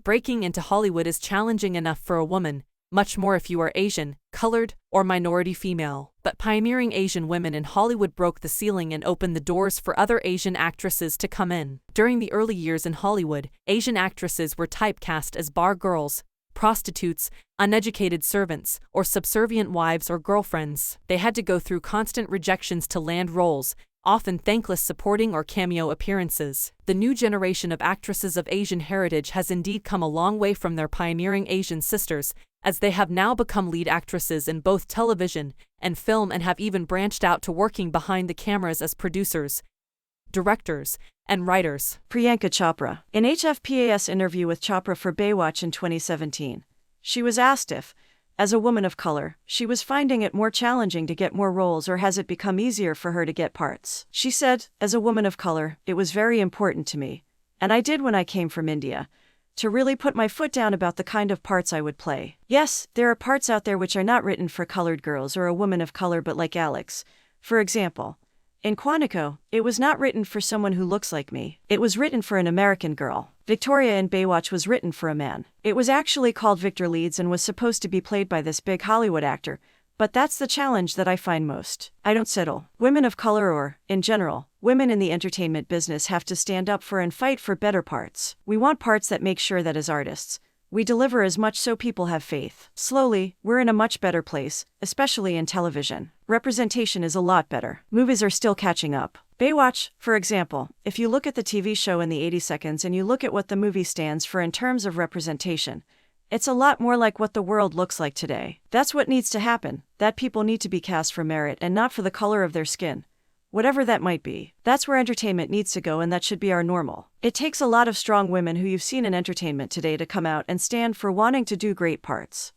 Breaking into Hollywood is challenging enough for a woman, much more if you are Asian, colored, or minority female. But pioneering Asian women in Hollywood broke the ceiling and opened the doors for other Asian actresses to come in. During the early years in Hollywood, Asian actresses were typecast as bar girls, prostitutes, uneducated servants, or subservient wives or girlfriends. They had to go through constant rejections to land roles, often thankless supporting or cameo appearances. The new generation of actresses of Asian heritage has indeed come a long way from their pioneering Asian sisters, as they have now become lead actresses in both television and film and have even branched out to working behind the cameras as producers, directors, and writers. Priyanka Chopra. In HFPA's interview with Chopra for Baywatch in 2017, she was asked if, as a woman of color, she was finding it more challenging to get more roles or has it become easier for her to get parts. She said, "As a woman of color, it was very important to me, and I did when I came from India, to really put my foot down about the kind of parts I would play. Yes, there are parts out there which are not written for colored girls or a woman of color but like Alex, for example. In Quantico, it was not written for someone who looks like me. It was written for an American girl. Victoria in Baywatch was written for a man. It was actually called Victor Leeds and was supposed to be played by this big Hollywood actor, but that's the challenge that I find most. I don't settle. Women of color or, in general, women in the entertainment business have to stand up for and fight for better parts. We want parts that make sure that as artists, we deliver as much so people have faith. Slowly, we're in a much better place, especially in television. Representation is a lot better. Movies are still catching up. Baywatch, for example, if you look at the TV show in the 80 seconds and you look at what the movie stands for in terms of representation, it's a lot more like what the world looks like today. That's what needs to happen, that people need to be cast for merit and not for the color of their skin. Whatever that might be, that's where entertainment needs to go and that should be our normal. It takes a lot of strong women who you've seen in entertainment today to come out and stand for wanting to do great parts.